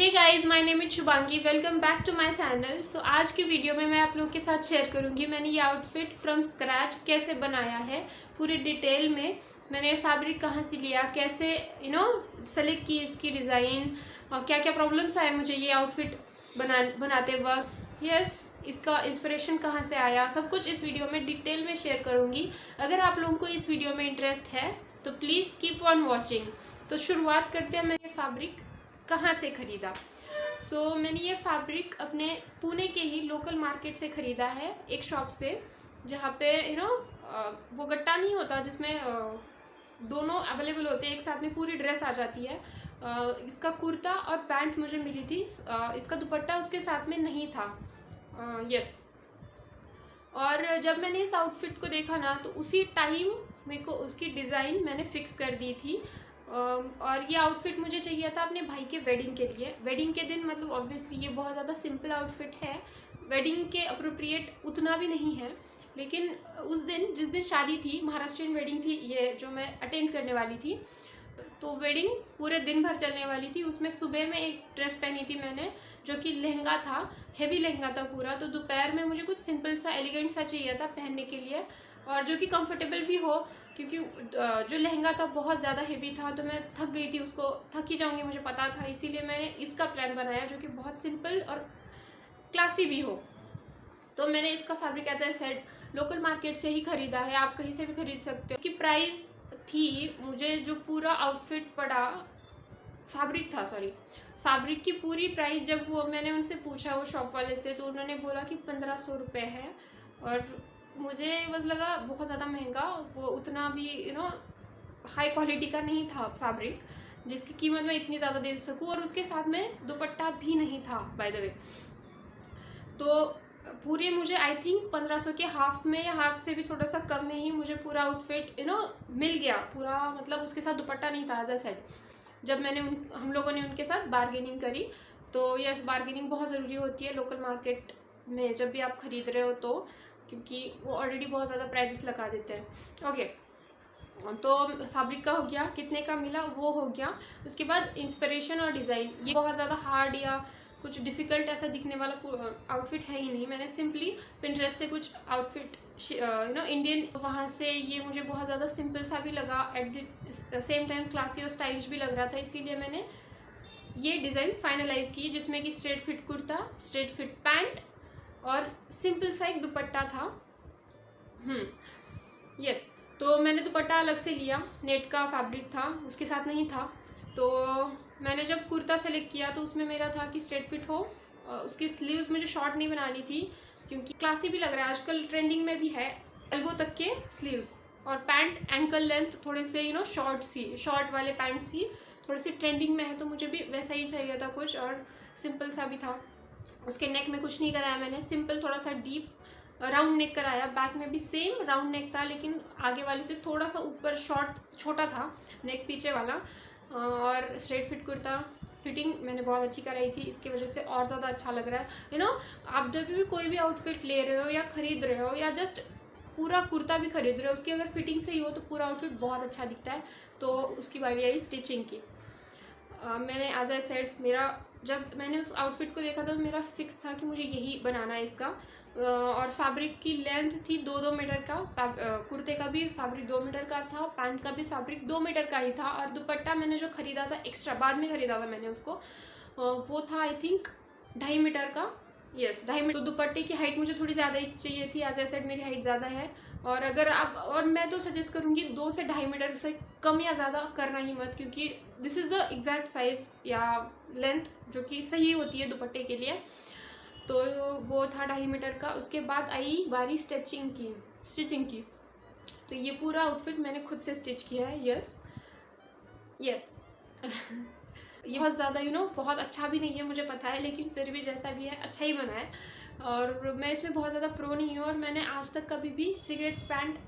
Hey guys, my name is Shubhangi. Welcome back to my channel. So आज की video में मैं आप लोगों के साथ शेयर करूंगी मैंने ये आउटफिट फ्रॉम स्क्रैच कैसे बनाया है, पूरी डिटेल में। मैंने फैब्रिक कहाँ से लिया, कैसे सेलेक्ट की इसकी डिज़ाइन, और क्या क्या प्रॉब्लम्स आए मुझे ये आउटफिट बनाते वक्त। इसका इंस्पिरेशन कहाँ से आया, सब कुछ इस वीडियो में डिटेल में शेयर करूँगी। अगर आप लोगों को इस वीडियो में इंटरेस्ट है तो प्लीज़ कीप ऑन वॉचिंग। तो शुरुआत करते हैं मैंने फैब्रिक कहाँ से ख़रीदा। मैंने ये फैब्रिक अपने पुणे के ही लोकल मार्केट से ख़रीदा है, एक शॉप से, जहाँ पे वो गट्टा नहीं होता जिसमें दोनों अवेलेबल होते हैं एक साथ में, पूरी ड्रेस आ जाती है। इसका कुर्ता और पैंट मुझे मिली थी, इसका दुपट्टा उसके साथ में नहीं था। और जब मैंने इस आउटफिट को देखा ना तो उसी टाइम मेरे को उसकी डिज़ाइन मैंने फ़िक्स कर दी थी। और ये आउटफिट मुझे चाहिए था अपने भाई के वेडिंग के लिए। वेडिंग के दिन मतलब ऑब्वियसली ये बहुत ज़्यादा सिंपल आउटफिट है, वेडिंग के अप्रोप्रिएट उतना भी नहीं है, लेकिन उस दिन जिस दिन शादी थी, महाराष्ट्रियन वेडिंग थी ये जो मैं अटेंड करने वाली थी, तो वेडिंग पूरे दिन भर चलने वाली थी। उसमें सुबह में एक ड्रेस पहनी थी मैंने जो कि लहंगा था, हेवी लहंगा था पूरा। तो दोपहर में मुझे कुछ सिंपल सा एलिगेंट सा चाहिए था पहनने के लिए, और जो कि कंफर्टेबल भी हो, क्योंकि जो लहंगा था बहुत ज़्यादा हेवी था, तो मैं थक गई थी, उसको थक ही जाऊंगी मुझे पता था। इसीलिए मैंने इसका प्लान बनाया जो कि बहुत सिंपल और क्लासी भी हो। तो मैंने इसका fabric as I said local market से ही ख़रीदा है, आप कहीं से भी खरीद सकते हो। इसकी प्राइस थी, मुझे जो पूरा आउटफिट पड़ा, फैब्रिक की पूरी प्राइस जब वो मैंने उनसे पूछा वो शॉप वाले से, तो उन्होंने बोला कि 1500 रुपये है। और मुझे बस लगा बहुत ज़्यादा महंगा, वो उतना भी हाई क्वालिटी का नहीं था फैब्रिक जिसकी कीमत मैं इतनी ज़्यादा दे सकूँ, और उसके साथ में दुपट्टा भी नहीं था बाय द वे। तो पूरे मुझे आई थिंक 1500 के हाफ में या हाफ से भी थोड़ा सा कम में ही मुझे पूरा आउटफिट मिल गया पूरा, मतलब उसके साथ दुपट्टा नहीं था एज आई सेड। जब मैंने हम लोगों ने उनके साथ बार्गेनिंग करी, तो यस, बार्गेनिंग बहुत ज़रूरी होती है लोकल मार्केट में जब भी आप ख़रीद रहे हो, तो क्योंकि वो ऑलरेडी बहुत ज़्यादा प्राइजेस लगा देते हैं। ओके, तो फैब्रिक का हो गया, कितने का मिला वो हो गया। उसके बाद इंस्पिरेशन और डिज़ाइन, ये बहुत ज़्यादा हार्ड या कुछ डिफ़िकल्ट ऐसा दिखने वाला आउटफिट है ही नहीं। मैंने सिंपली पिंटरेस्ट से कुछ आउटफिट इंडियन, वहाँ से ये मुझे बहुत ज़्यादा सिंपल सा भी लगा, at the same time classy और स्टाइलिश भी लग रहा था, इसीलिए मैंने ये डिज़ाइन फाइनलाइज़ की, जिसमें कि straight fit kurta, straight fit pant और सिंपल सा एक दुपट्टा था। तो मैंने दुपट्टा अलग से लिया, नेट का फैब्रिक था, उसके साथ नहीं था। तो मैंने जब कुर्ता सेलेक्ट किया तो उसमें मेरा था कि स्ट्रेट फिट हो, उसकी स्लीव्स मुझे शॉर्ट नहीं बनानी थी क्योंकि क्लासी भी लग रहा है, आजकल ट्रेंडिंग में भी है एल्बो तक के स्लीव्स, और पैंट एंकल लेंथ थोड़े से शॉर्ट वाले पैंट्स ही थोड़ी सी ट्रेंडिंग में है, तो मुझे भी वैसा ही चाहिए था कुछ, और सिंपल सा भी था। उसके नेक में कुछ नहीं कराया मैंने, सिंपल थोड़ा सा डीप राउंड नेक कराया। बैक में भी सेम राउंड नेक था, लेकिन आगे वाले से थोड़ा सा ऊपर छोटा था नेक पीछे वाला। और स्ट्रेट फिट कुर्ता, फिटिंग मैंने बहुत अच्छी कराई थी, इसकी वजह से और ज़्यादा अच्छा लग रहा है। आप जब भी कोई भी आउटफिट ले रहे हो या ख़रीद रहे हो, या जस्ट पूरा कुर्ता भी खरीद रहे हो, उसकी अगर फिटिंग सही हो तो पूरा आउटफिट बहुत अच्छा दिखता है। तो उसकी बारी आई स्टिचिंग की। मैंने एज आई सेड, जब मैंने उस आउटफिट को देखा तो मेरा फिक्स था कि मुझे यही बनाना है इसका। और फैब्रिक की लेंथ थी 2-2 मीटर का, कुर्ते का भी फैब्रिक 2 मीटर का था, पैंट का भी फैब्रिक 2 मीटर का ही था, और दुपट्टा मैंने जो ख़रीदा था एक्स्ट्रा, बाद में ख़रीदा था मैंने उसको, वो था आई थिंक 2.5 मीटर का। 2.5 मीटर। तो दुपट्टे की हाइट मुझे थोड़ी ज़्यादा ही चाहिए थी, एज आई सेड मेरी हाइट ज़्यादा है। और मैं तो सजेस्ट करूँगी 2 से 2.5 मीटर से कम या ज़्यादा करना ही मत, क्योंकि this is the exact size या लेंथ जो कि सही होती है दुपट्टे के लिए। तो वो था 2.5 मीटर का। उसके बाद आई बारी स्टिचिंग की। तो ये पूरा आउटफिट मैंने खुद से स्टिच किया है। यस ये बहुत ज़्यादा बहुत अच्छा भी नहीं है, मुझे पता है, लेकिन फिर भी जैसा भी है अच्छा ही बना है। और मैं इसमें बहुत ज़्यादा प्रो नहीं हूँ, और मैंने आज तक कभी भी सिगरेट पैंट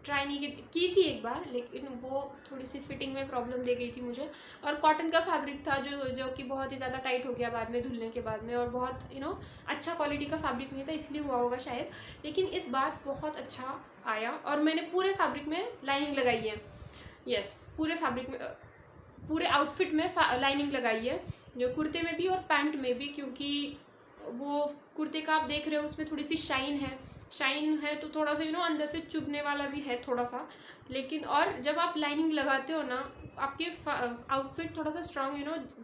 ट्राई नहीं की थी एक बार, लेकिन वो थोड़ी सी फिटिंग में प्रॉब्लम दे गई थी मुझे। और कॉटन का फैब्रिक था जो कि बहुत ही ज़्यादा टाइट हो गया बाद में धुलने के बाद में, और बहुत अच्छा क्वालिटी का फैब्रिक नहीं था, इसलिए हुआ होगा शायद। लेकिन इस बार बहुत अच्छा आया, और मैंने पूरे फैब्रिक में लाइनिंग लगाई है। पूरे फैब्रिक में पूरे आउटफिट में लाइनिंग लगाई है, जो कुर्ते में भी और पैंट में भी, क्योंकि वो कुर्ते का आप देख रहे हो उसमें थोड़ी सी शाइन है तो थोड़ा सा अंदर से चुभने वाला भी है थोड़ा सा। लेकिन और जब आप लाइनिंग लगाते हो ना, आपके आउटफिट थोड़ा सा स्ट्रांग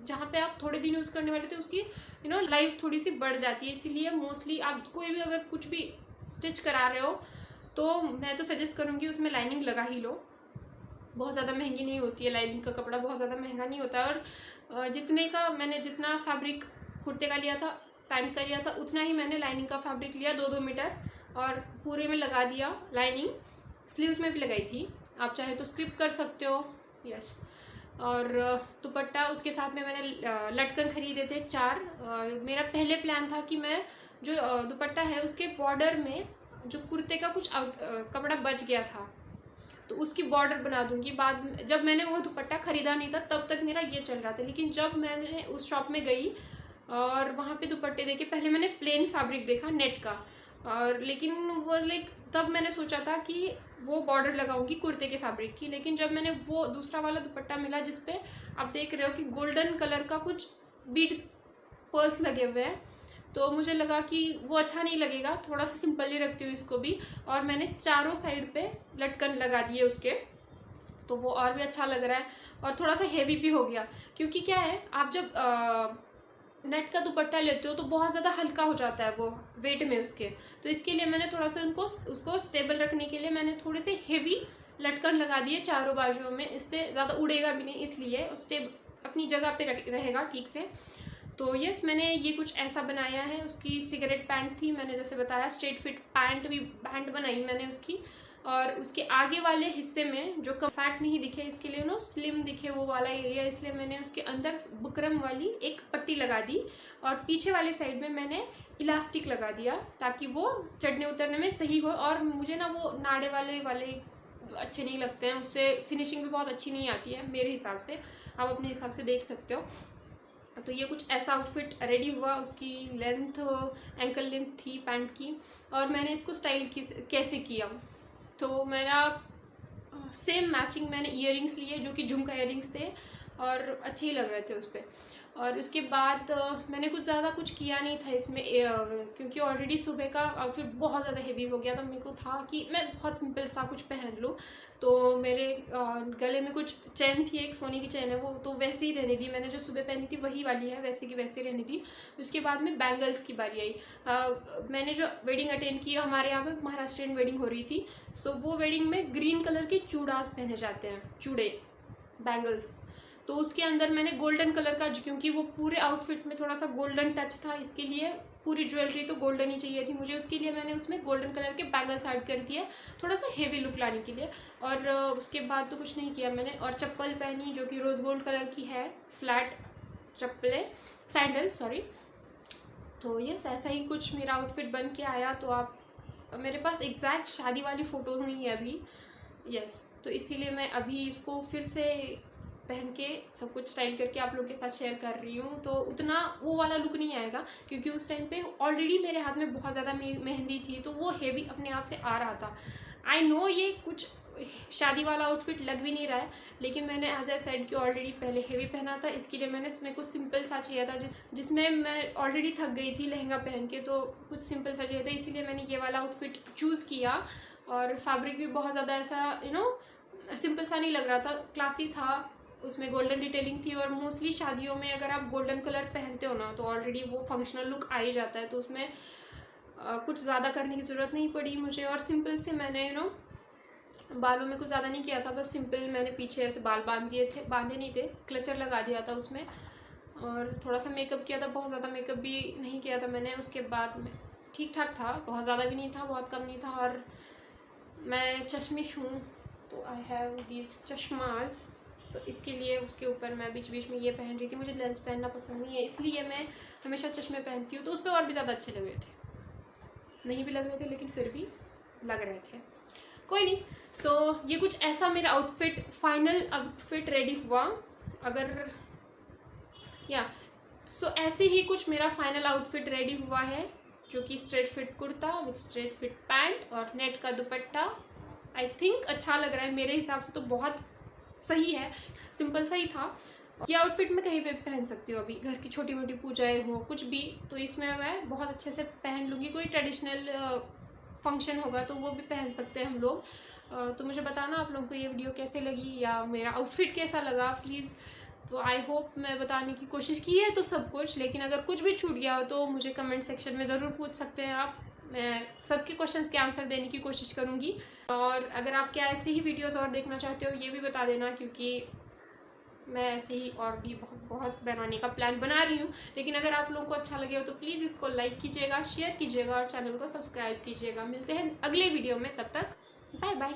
जहाँ पे आप थोड़े दिन यूज़ करने वाले थे उसकी लाइफ थोड़ी सी बढ़ जाती है। इसीलिए मोस्टली आप कोई भी अगर कुछ भी स्टिच करा रहे हो तो मैं तो सजेस्ट करूँगी उसमें लाइनिंग लगा ही लो। बहुत ज़्यादा महंगी नहीं होती है, लाइनिंग का कपड़ा बहुत ज़्यादा महंगा नहीं होता है। और मैंने जितना फैब्रिक कुर्ते का लिया था, पैंट का लिया था, उतना ही मैंने लाइनिंग का फैब्रिक लिया 2-2 मीटर, और पूरे में लगा दिया लाइनिंग। स्लीव्स में भी लगाई थी, आप चाहे तो स्क्रिप कर सकते हो। यस। और दुपट्टा उसके साथ में मैंने लटकन खरीदे थे 4। मेरा पहले प्लान था कि मैं जो दुपट्टा है उसके बॉर्डर में जो कुर्ते का कुछ कपड़ा बच गया था तो उसकी बॉर्डर बना दूंगी बाद में। जब मैंने वो दुपट्टा ख़रीदा नहीं था तब तक मेरा ये चल रहा था, लेकिन जब मैंने उस शॉप में गई और वहाँ पे दुपट्टे देखे, पहले मैंने प्लेन फैब्रिक देखा नेट का, और लेकिन वो तब मैंने सोचा था कि वो बॉर्डर लगाऊंगी कुर्ते के फैब्रिक की। लेकिन जब मैंने वो दूसरा वाला दुपट्टा मिला जिसपे आप देख रहे हो कि गोल्डन कलर का कुछ बीड्स पर्स लगे हुए हैं, तो मुझे लगा कि वो अच्छा नहीं लगेगा, थोड़ा सा सिंपल ही रखती हूँ इसको भी। और मैंने चारों साइड पे लटकन लगा दिए उसके, तो वो और भी अच्छा लग रहा है और थोड़ा सा हेवी भी हो गया। क्योंकि क्या है, आप जब नेट का दुपट्टा लेते हो तो बहुत ज़्यादा हल्का हो जाता है वो वेट में उसके, तो इसके लिए मैंने थोड़ा सा उसको स्टेबल रखने के लिए मैंने थोड़े से हेवी लटकन लगा दिए चारों बाजुओं में। इससे ज़्यादा उड़ेगा भी नहीं, इसलिए अपनी जगह पे रहेगा ठीक से। तो यस, मैंने ये कुछ ऐसा बनाया है। उसकी सिगरेट पैंट थी, मैंने जैसे बताया स्ट्रेट फिट पैंट बनाई मैंने उसकी। और उसके आगे वाले हिस्से में जो फैट नहीं दिखे, इसके लिए स्लिम दिखे वो वाला एरिया, इसलिए मैंने उसके अंदर बुकरम वाली एक पट्टी लगा दी और पीछे वाले साइड में मैंने इलास्टिक लगा दिया ताकि वो चढ़ने उतरने में सही हो। और मुझे ना वो नाड़े वाले अच्छे नहीं लगते हैं, उससे फिनिशिंग भी बहुत अच्छी नहीं आती है मेरे हिसाब से, आप अपने हिसाब से देख सकते हो। तो ये कुछ ऐसा आउटफिट रेडी हुआ। उसकी लेंथ एंकल लेंथ थी पैंट की। और मैंने इसको स्टाइल कैसे किया, तो मेरा सेम मैचिंग मैंने ईयरिंग्स लिए जो कि झुमका ईयरिंग्स थे और अच्छे ही लग रहे थे उस पर। और उसके बाद मैंने ज़्यादा कुछ किया नहीं था इसमें, क्योंकि ऑलरेडी सुबह का आउटफिट बहुत ज़्यादा हेवी हो गया था। मेरे को था कि मैं बहुत सिंपल सा कुछ पहन लूँ, तो मेरे गले में कुछ चेन थी, एक सोने की चेन है, वो तो वैसे ही रहने दी। मैंने जो सुबह पहनी थी वही वाली है, वैसे की वैसे रहने दी। उसके बाद में बैंगल्स की बारी आई। मैंने जो वेडिंग अटेंड की, हमारे यहाँ पे महाराष्ट्रियन वेडिंग हो रही थी, सो वो वेडिंग में ग्रीन कलर के चूड़ास पहने जाते हैं, चूड़े बैंगल्स। तो उसके अंदर मैंने गोल्डन कलर का, क्योंकि वो पूरे आउटफिट में थोड़ा सा गोल्डन टच था, इसके लिए पूरी ज्वेलरी तो गोल्डन ही चाहिए थी मुझे, उसके लिए मैंने उसमें गोल्डन कलर के बैंगल्स ऐड कर दिए थोड़ा सा हेवी लुक लाने के लिए। और उसके बाद तो कुछ नहीं किया मैंने। और चप्पल पहनी जो कि रोज़ गोल्ड कलर की है, फ्लैट चप्पलें, सैंडल्स सॉरी। तो यस, ऐसा ही कुछ मेरा आउटफिट बन के आया। तो आप, मेरे पास एग्जैक्ट शादी वाली फ़ोटोज़ नहीं है अभी, यस, तो इसीलिए मैं अभी इसको फिर से पहन के सब कुछ स्टाइल करके आप लोग के साथ शेयर कर रही हूँ। तो उतना वो वाला लुक नहीं आएगा, क्योंकि उस टाइम पे ऑलरेडी मेरे हाथ में बहुत ज़्यादा मेहंदी थी, तो वो हेवी अपने आप से आ रहा था। आई नो ये कुछ शादी वाला आउटफिट लग भी नहीं रहा है, लेकिन मैंने एज ए सेड कि ऑलरेडी पहले हेवी पहना था, इसके लिए मैंने इसमें कुछ सिंपल सा चाहिए था, जिसमें मैं ऑलरेडी थक गई थी लहंगा पहन के, तो कुछ सिंपल सा चाहिए था, इसीलिए मैंने ये वाला आउटफिट चूज़ किया। और फैब्रिक भी बहुत ज़्यादा ऐसा सिंपल सा नहीं लग रहा था, क्लासी था, उसमें गोल्डन डिटेलिंग थी। और मोस्टली शादियों में अगर आप गोल्डन कलर पहनते हो ना, तो ऑलरेडी वो फंक्शनल लुक आ ही जाता है, तो उसमें कुछ ज़्यादा करने की ज़रूरत नहीं पड़ी मुझे। और सिंपल से मैंने बालों में कुछ ज़्यादा नहीं किया था, बस सिंपल मैंने पीछे ऐसे बाल बांधे नहीं थे, क्लचर लगा दिया था उसमें, और थोड़ा सा मेकअप किया था, बहुत ज़्यादा मेकअप भी नहीं किया था मैंने। उसके बाद में ठीक ठाक था, बहुत ज़्यादा भी नहीं था, बहुत कम नहीं था। और मैं चश्मिश हूँ, तो आई हैव दीज चश्माज, तो इसके लिए उसके ऊपर मैं बीच बीच में ये पहन रही थी। मुझे लेंस पहनना पसंद नहीं है, इसलिए मैं हमेशा चश्मे पहनती हूँ, तो उस पर और भी ज़्यादा अच्छे लग रहे थे, नहीं भी लग रहे थे लेकिन फिर भी लग रहे थे, कोई नहीं। सो ये कुछ ऐसा मेरा आउटफिट, फाइनल आउटफिट रेडी हुआ। अगर ऐसे ही कुछ मेरा फाइनल आउटफिट रेडी हुआ है, जो कि straight fit kurta with straight fit pant और नेट का दुपट्टा। आई थिंक अच्छा लग रहा है, मेरे हिसाब से तो बहुत सही है, सिंपल सा ही था। ये आउटफिट मैं कहीं पे पहन सकती हूँ, अभी घर की छोटी मोटी पूजाएं हो कुछ भी, तो इसमें मैं बहुत अच्छे से पहन लूँगी। कोई ट्रेडिशनल फंक्शन होगा तो वो भी पहन सकते हैं हम लोग। तो मुझे बताना आप लोगों को ये वीडियो कैसे लगी या मेरा आउटफिट कैसा लगा प्लीज़। तो आई होप मैं बताने की कोशिश की है तो सब कुछ, लेकिन अगर कुछ भी छूट गया हो तो मुझे कमेंट सेक्शन में ज़रूर पूछ सकते हैं आप। मैं सबके क्वेश्चंस के आंसर देने की कोशिश करूँगी। और अगर आप क्या ऐसे ही वीडियोज़ और देखना चाहते हो ये भी बता देना, क्योंकि मैं ऐसे ही और भी बहुत बनाने का प्लान बना रही हूँ। लेकिन अगर आप लोगों को अच्छा लगे हो तो प्लीज़ इसको लाइक कीजिएगा, शेयर कीजिएगा और चैनल को सब्सक्राइब कीजिएगा। मिलते हैं अगले वीडियो में, तब तक बाय बाय।